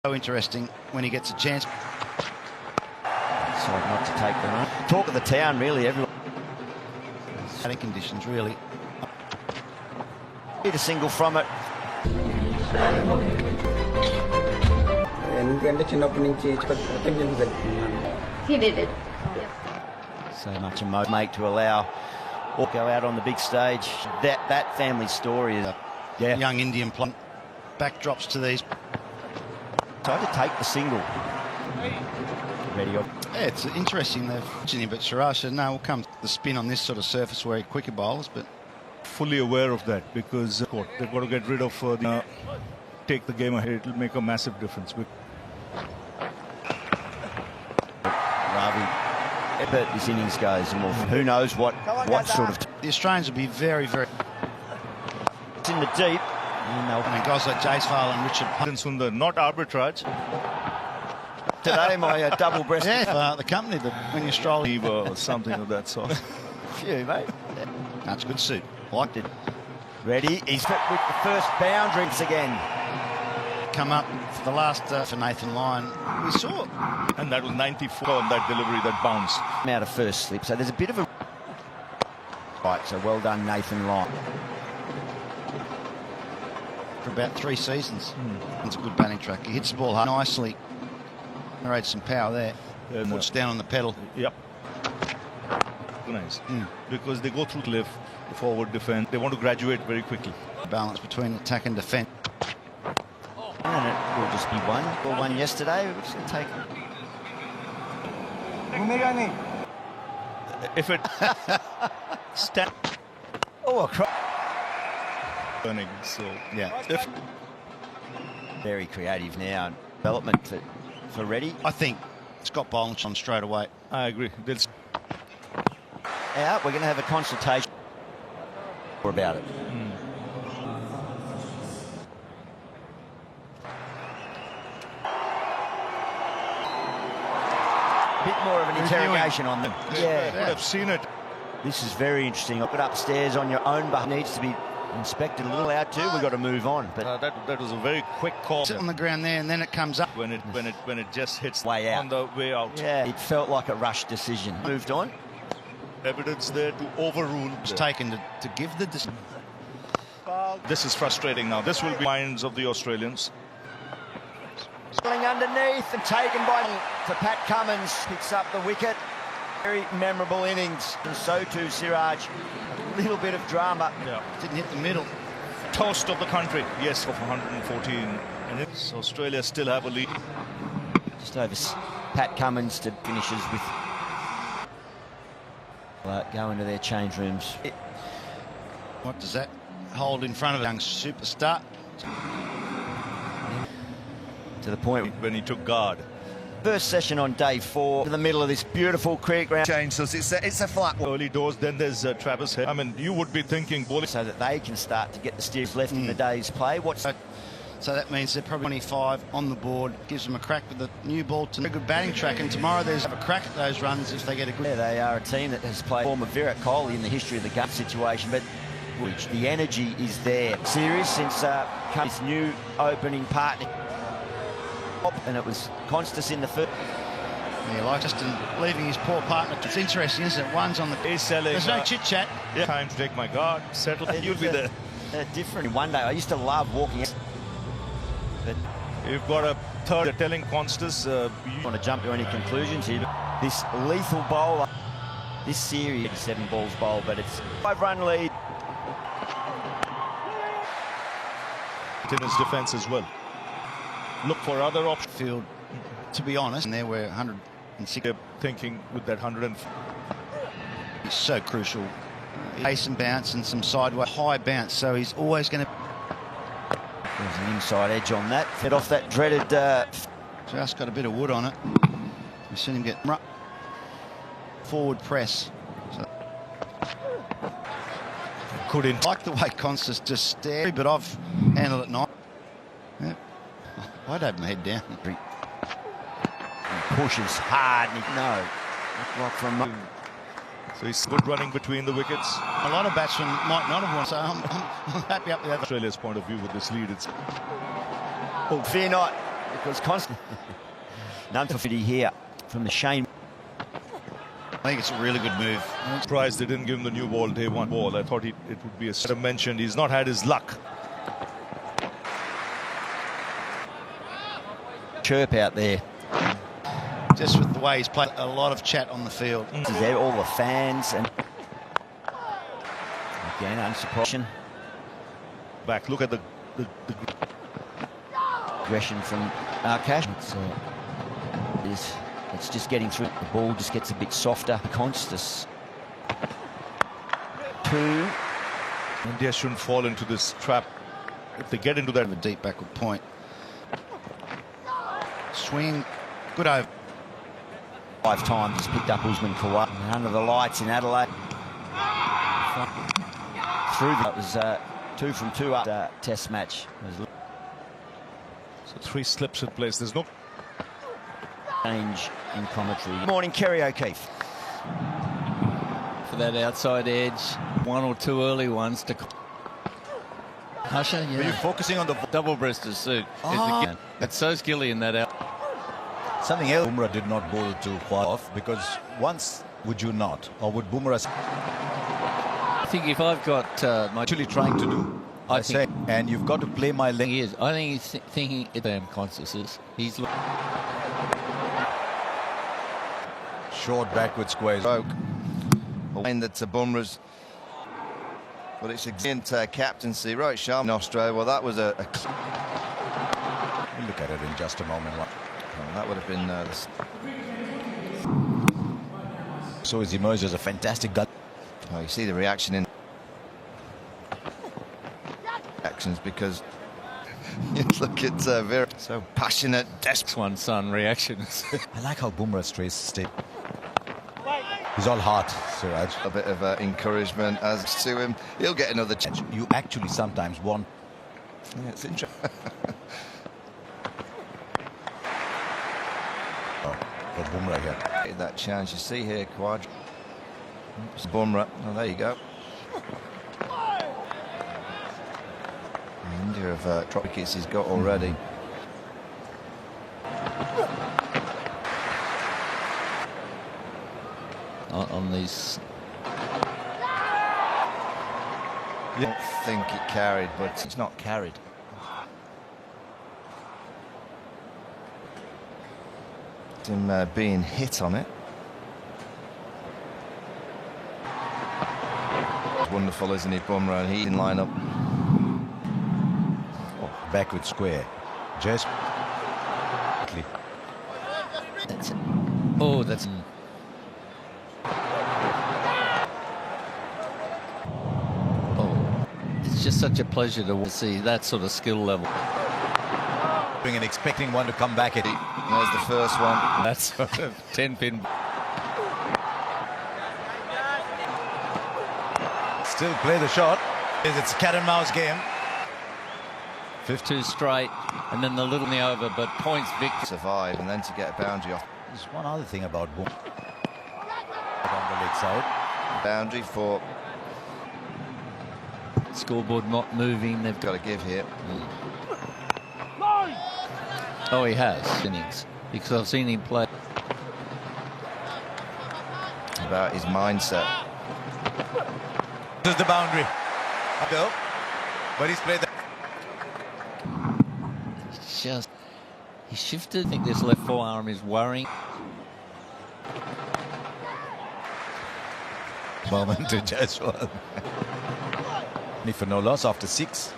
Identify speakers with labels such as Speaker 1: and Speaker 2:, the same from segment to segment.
Speaker 1: So interesting when he gets a chance.
Speaker 2: Sorry not to take them on. Talk of the town, really. Everyone.
Speaker 1: Batting conditions, really.
Speaker 2: Hit a single from it.
Speaker 3: He did it.
Speaker 2: So much a mate to allow or go out on the big stage. That family story is
Speaker 1: Young Indian plum backdrops to these.
Speaker 2: Tried to take the single. Ready up.
Speaker 1: Yeah, it's interesting they've mentioned him, but Siraj said no, we'll come the spin on this sort of surface where he quicker bowls, but
Speaker 4: fully aware of that because they've got to get rid of take the game ahead. It'll make a massive difference.
Speaker 2: Ravi, but this innings goes, and who knows what sort of.
Speaker 1: The Australians will be very, very.
Speaker 2: It's in the deep.
Speaker 1: I mean, guys like Jaiswal and Richard
Speaker 4: Sundar, not arbitrage.
Speaker 2: Today, my double-breasted.
Speaker 1: Yeah, the company that when you stroll.
Speaker 4: Or something of that sort.
Speaker 2: Phew, mate.
Speaker 1: That's a good suit.
Speaker 2: Liked it. Ready. He's fit with the first boundaries again.
Speaker 1: Come up for the last for Nathan Lyon. We saw it.
Speaker 4: And that was 94 on that delivery that bounced.
Speaker 2: Out of first slip. So there's a bit of a. Right, so well done, Nathan Lyon.
Speaker 1: For about 3 seasons. It's a good batting track. He hits the ball hard nicely. Generates some power there. Puts down on the pedal.
Speaker 4: Yep. Nice. Because they go through the left, the forward defense. They want to graduate very quickly.
Speaker 1: Balance between attack and defence.
Speaker 2: And it will just be one. Or one yesterday. We're just going to take it.
Speaker 4: If it
Speaker 2: Oh, a crop.
Speaker 4: So
Speaker 1: Yeah.
Speaker 2: Very creative now. Development for Reddy.
Speaker 1: I think Scott Boland on straight away.
Speaker 4: I agree.
Speaker 2: Out. We're going to have a consultation about it. Bit more of an interrogation on them.
Speaker 4: Yeah, I've seen it.
Speaker 2: This is very interesting. Look it upstairs on your own, but needs to be inspected a little out too. We've got to move on. But
Speaker 4: that was a very quick call.
Speaker 1: Sit on the ground there, and then it comes up
Speaker 4: when it just hits
Speaker 2: way out.
Speaker 4: On the way out.
Speaker 2: Yeah, it felt like a rushed decision. Moved on.
Speaker 4: Evidence there to overrule.
Speaker 1: It's taken to give the decision.
Speaker 4: This is frustrating now. This will be minds of the Australians.
Speaker 2: Spilling underneath and taken by for Pat Cummins. Picks up the wicket. Very memorable innings. And so too Siraj. A little bit of drama.
Speaker 4: Yeah.
Speaker 1: Didn't hit the middle.
Speaker 4: Toast of the country. Yes, for 114. And it's Australia still have a lead.
Speaker 2: Just over Pat Cummins to finishes with. Go into their change rooms.
Speaker 1: What does that hold in front of a young superstar?
Speaker 2: To the point
Speaker 4: when he took guard.
Speaker 2: First session on day 4 in the middle of this beautiful cricket ground.
Speaker 5: Change, so it's a flat one.
Speaker 4: Early doors, then there's Travis Head. I mean, you would be thinking bowling.
Speaker 2: So that they can start to get the steers left in the day's play.
Speaker 1: So that means they're probably 25 on the board. Gives them a crack with the new ball to a good batting track. And tomorrow there's a crack at those runs if they get a good.
Speaker 2: Yeah, they are a team that has played form of Virat Kohli in the history of the gut situation, but the energy is there. Series since his new opening partner. And it was Constas in the first.
Speaker 1: Yeah, like Justin leaving his poor partner. It's interesting, isn't it? One's on the.
Speaker 4: He's selling.
Speaker 1: There's no chit chat.
Speaker 4: Yeah. Time to take my guard, settle. You'll be there.
Speaker 2: Different. One day I used to love walking out. But
Speaker 4: you've got a third. They're telling Constas.
Speaker 2: You want to jump to any conclusions here? This lethal bowler. This series, 7 balls bowled, but it's 5-run lead.
Speaker 4: In his defence as well. Look for other options.
Speaker 1: Field, to be honest, and there were 106.
Speaker 4: Thinking with that 100.
Speaker 1: It's so crucial. Pace and bounce and some sideways high bounce, so he's always going to.
Speaker 2: There's an inside edge on that. Get off that dreaded.
Speaker 1: Just got a bit of wood on it. We've seen him get forward press. So.
Speaker 4: Couldn't
Speaker 1: like the way Constas just stared, but I've handled it nice. Yeah. I'd have my head down.
Speaker 2: He pushes hard. No, like from.
Speaker 4: So he's good running between the wickets.
Speaker 1: A lot of batsmen might not have won, so I'm happy up the other.
Speaker 4: Australia's point of view with this lead. It's
Speaker 2: fear not. because constant. None for 50 here from the Shane.
Speaker 1: I think it's a really good move.
Speaker 4: Surprised they didn't give him the new ball day one ball. I thought it would be a mentioned. He's not had his luck.
Speaker 2: Chirp out there.
Speaker 1: Just with the way he's played, a lot of chat on the field.
Speaker 2: There, all the fans, and again, unsurprising.
Speaker 4: Back, look at the
Speaker 2: Aggression from Arkash. It's just getting through. The ball just gets a bit softer. Constas. 2.
Speaker 4: India shouldn't fall into this trap. If they get into that,
Speaker 1: A deep backward point. Swing. Good over.
Speaker 2: 5 times he's picked up Usman Khawaja. Under the lights in Adelaide. That was 2 from 2 up test match.
Speaker 4: so 3 slips in place. There's no
Speaker 2: Change in commentary. Good morning, Kerry O'Keefe.
Speaker 3: For that outside edge, 1 or 2 early ones to Usher. Yeah.
Speaker 6: Were you focusing on the
Speaker 3: Double-breasted suit. It's so skilly in that out.
Speaker 6: something else? Bumrah did not bowl too far off because once would you not, or would Bumrah
Speaker 3: I think if I've got my
Speaker 6: actually trying to do?
Speaker 3: I think
Speaker 6: and you've got to play my length.
Speaker 3: he is. I think he's thinking it's damn Constance. He's
Speaker 6: Short backward squares.
Speaker 5: Broke. And that's a Bumrah's. But it's against captaincy. Right, Sharma in Australia. Well, that was a
Speaker 6: We'll look at it in just a moment.
Speaker 5: that would have been.
Speaker 6: So he's emerged as a fantastic gut.
Speaker 5: Oh, you see the reaction in actions because you look at very so passionate, desperate.
Speaker 3: one son reactions.
Speaker 6: I like how Bumrah stays still. He's all heart, Siraj.
Speaker 5: A bit of encouragement as to him. He'll get another chance.
Speaker 6: You actually sometimes want.
Speaker 5: Yeah, it's interesting.
Speaker 6: For Bumrah here.
Speaker 5: That chance you see here, Quadra. Bumrah. Oh, there you go. India have dropped wickets he's got already.
Speaker 3: on these.
Speaker 5: I don't think it carried, but it's not carried. Him being hit on it. Wonderful, isn't he, Bumrah? And he in line-up.
Speaker 6: Oh, backward square. Just.
Speaker 3: That's it. Oh, that's. Oh, it's just such a pleasure to see that sort of skill level.
Speaker 6: And expecting one to come back at it.
Speaker 5: There's the first one.
Speaker 3: That's sort of 10-pin.
Speaker 6: Still play the shot. It's cat and mouse game.
Speaker 3: 2 straight, and then the little in the over, but points victory.
Speaker 5: Survive and then to get a boundary off.
Speaker 6: There's one other thing about Boom. On the leg side.
Speaker 5: Boundary for
Speaker 3: Scoreboard not moving. They've got.
Speaker 5: got to give here.
Speaker 3: Oh, he has innings because I've seen him play.
Speaker 5: About his mindset.
Speaker 6: This is the boundary. Uphill. But he's played that.
Speaker 3: Just he shifted. I think this left forearm is worrying.
Speaker 6: Moment to Jaiswal. For no loss after 6.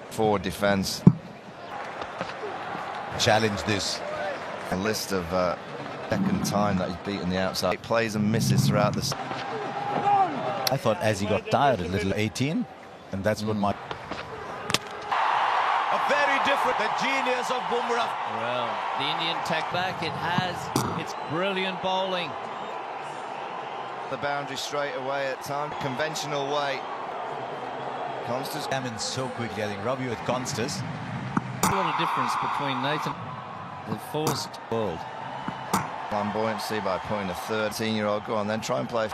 Speaker 5: Forward defence.
Speaker 6: Challenge this.
Speaker 5: A list of second time that he's beaten the outside. Plays and misses throughout the.
Speaker 6: I thought as he got tired a little 18, and that's what my. A very different. The genius of Bumrah.
Speaker 3: Well, the Indian tack back. It has. It's brilliant bowling.
Speaker 5: The boundary straight away at time. Conventional way. Constance.
Speaker 6: Examined so quickly. I think Ravi with Constance.
Speaker 3: A lot of difference between Nathan, the forced world.
Speaker 5: Flamboyancy by putting a 13-year-old. Go on, then try and play.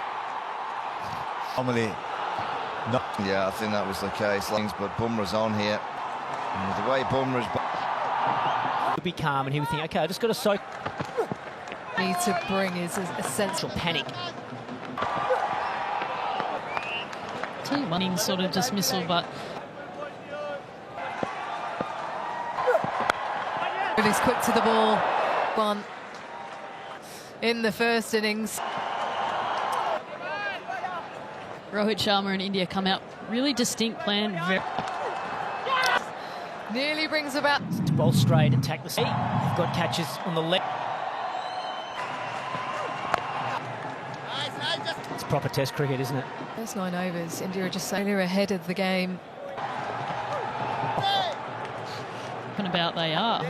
Speaker 6: Normally, no.
Speaker 5: Yeah, I think that was the case. But Bumrah's on here. And with the way Bumrah's.
Speaker 7: He'll be calm and he'll think, okay, I just got to soak.
Speaker 8: Need to bring is essential
Speaker 7: Panic.
Speaker 9: One sort of dismissal, but
Speaker 8: really quick to the ball. One in the first innings.
Speaker 9: Rohit Sharma and India come out really distinct plan.
Speaker 8: Nearly brings about.
Speaker 7: Ball straight, attack the seat. They've got catches on the left. It's proper Test cricket, isn't it?
Speaker 8: First 9 overs, India are just so ahead of the game.
Speaker 9: And about they are.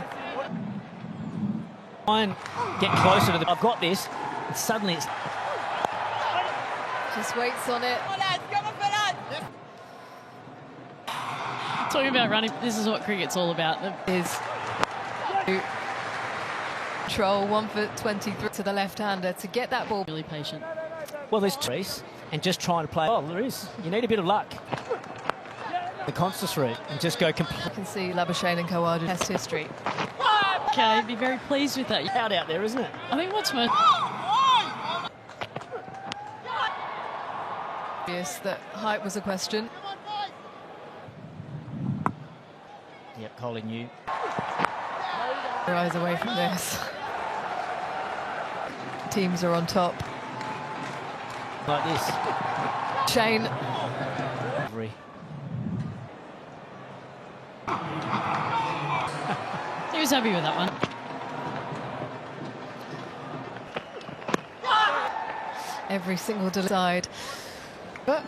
Speaker 7: Try and get closer to the. I've got this. And suddenly it's.
Speaker 8: Just waits on it.
Speaker 9: Talking about running, this is what cricket's all about.
Speaker 8: Is control 1 for 23 to the left-hander to get that ball.
Speaker 9: Really patient.
Speaker 7: Well, there's trace and just trying to play. Oh, there is. You need a bit of luck. The Constance route and just go complete.
Speaker 8: You can see Labuschagne and Kawadu Test history.
Speaker 9: Okay, be very pleased with that.
Speaker 7: Out there, isn't it?
Speaker 9: I think what's most
Speaker 8: Obvious that height was a question.
Speaker 7: Yep, Kohli knew.
Speaker 8: Their eyes away from this. Teams are on top.
Speaker 7: Like this.
Speaker 8: Shane.
Speaker 9: he was happy with that one.
Speaker 8: Every single side. But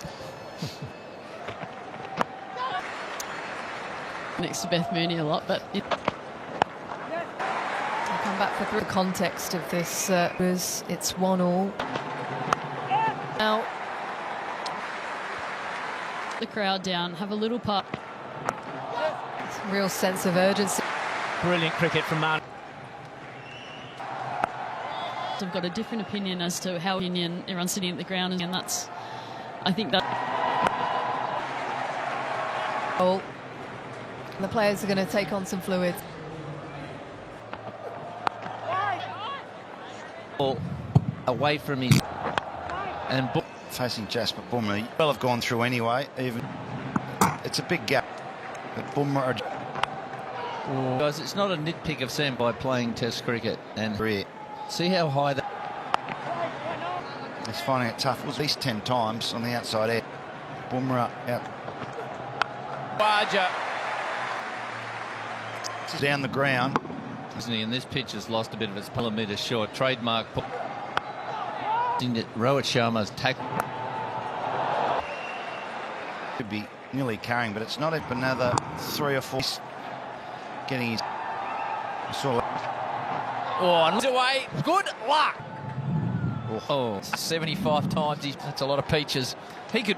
Speaker 9: Next to Beth Mooney a lot, but
Speaker 8: I'll come back for the context of this. It's 1-1. Now
Speaker 9: the crowd down, have a little part.
Speaker 8: real sense of urgency.
Speaker 7: Brilliant cricket from Man.
Speaker 9: I've got a different opinion as to how Indian everyone's sitting at the ground, and that's, I think that.
Speaker 8: Oh, the players are going to take on some fluids.
Speaker 3: Ball away from his and
Speaker 1: Facing Jasper Bumrah, well have gone through anyway. Even it's a big gap, but Bumrah.
Speaker 3: guys, it's not a nitpick of Sam by playing Test cricket and
Speaker 1: Career.
Speaker 3: see how high that.
Speaker 1: He's finding it tough. It was at least 10 times on the outside edge. Bumrah out. Down the ground.
Speaker 3: Isn't he? And this pitch has lost a bit of its millimetre short. Trademark. Rohit Sharma's tackle.
Speaker 1: Could be nearly carrying, but it's not. Another 3 or 4. Getting his. Saw.
Speaker 3: Oh, and away. Good luck. Oh, 75 times. That's a lot of peaches. He could.